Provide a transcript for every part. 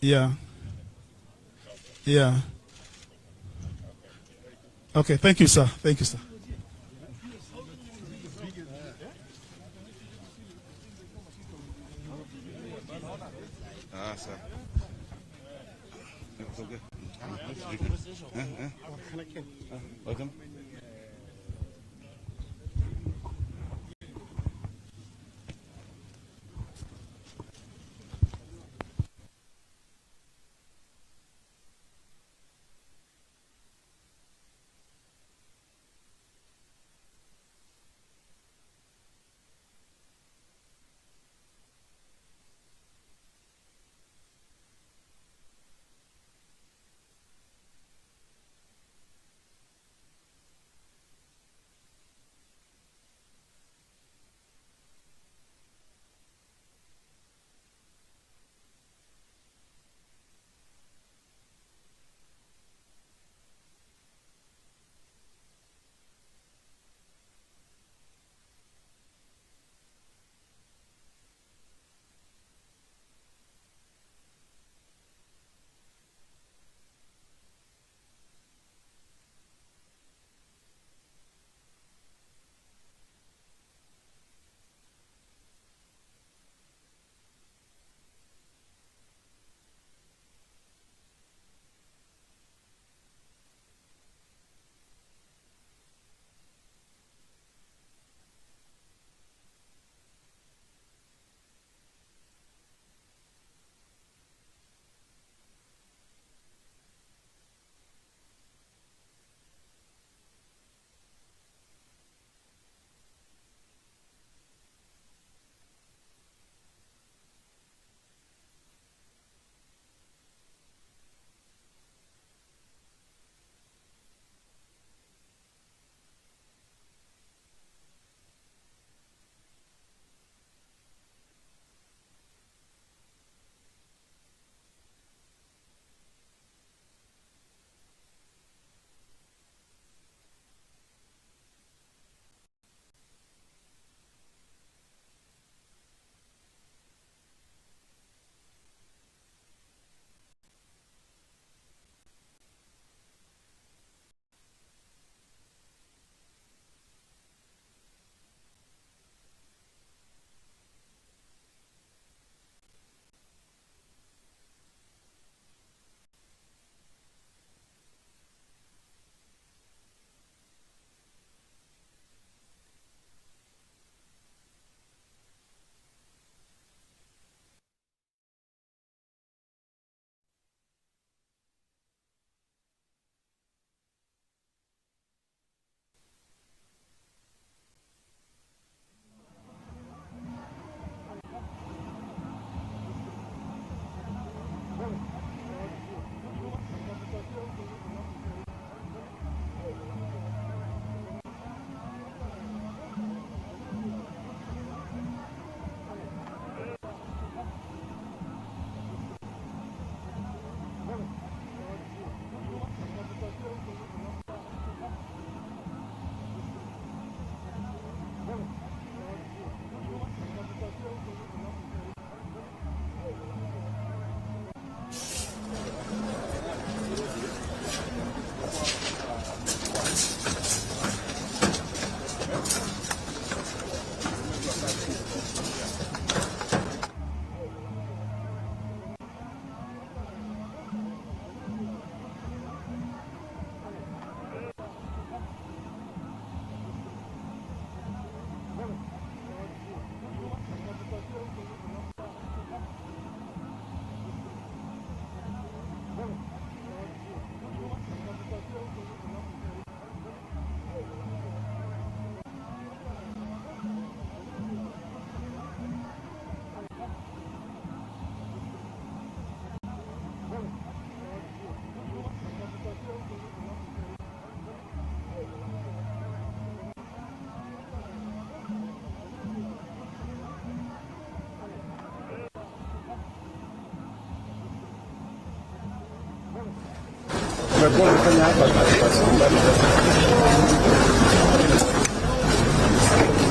Yeah. Yeah. Okay, thank you, sir. Thank you, sir. Sir. Welcome.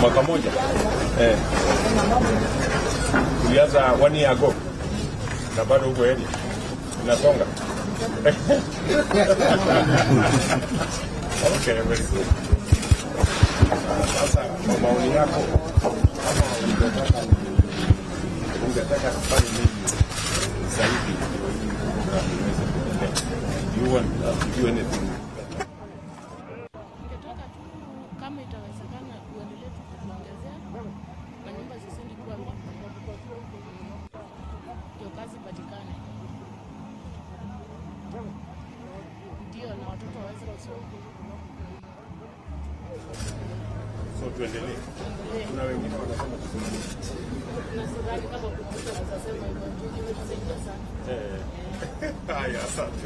Mwaka moja tulianza 1 year ago na bado huko area. Inasonga. Okay, very good. Sasa kwa maoni yako ungetaka kufanya nini zaidi you want to do anything? Ningetaka tu kama itawezekana uendelee tu kutuongezea na nyumba zisindi kuwa mingi, ndio kazi patikane, ndio na watoto waweze kusoma. So tuendelee. Kuna wengine wanasema tusimame. Na sidhani kama kuna mtu atasema hivyo, ndio imetusaidia sana. Haya, asante.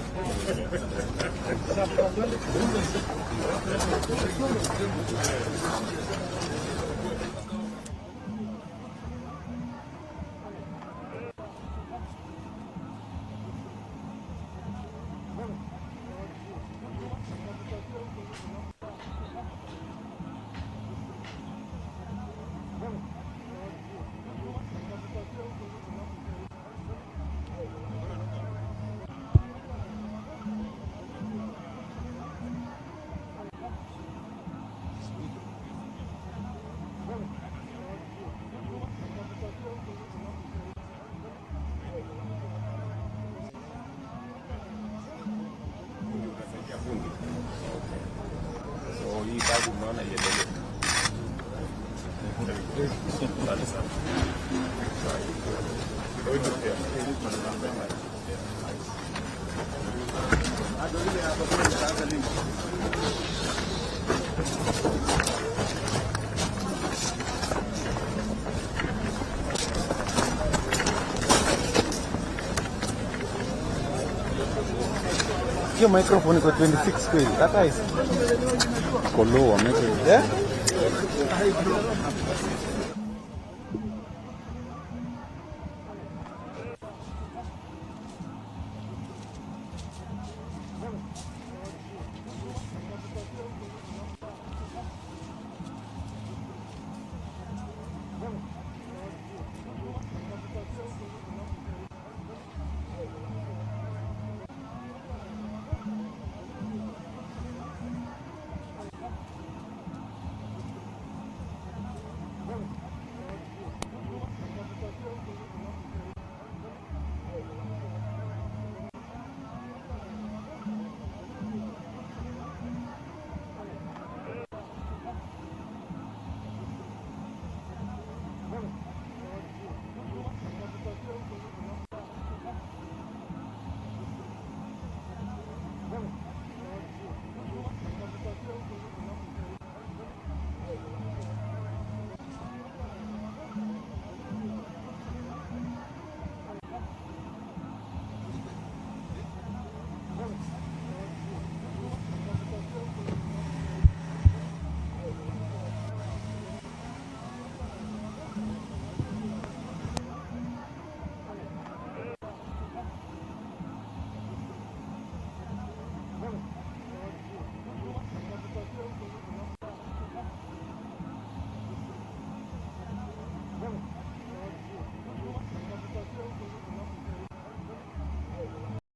So hii kazi unaona iendelee. Asante sana. Hiyo microphone iko 26 kweli. Hata hizi. Kolo wameke. Eh?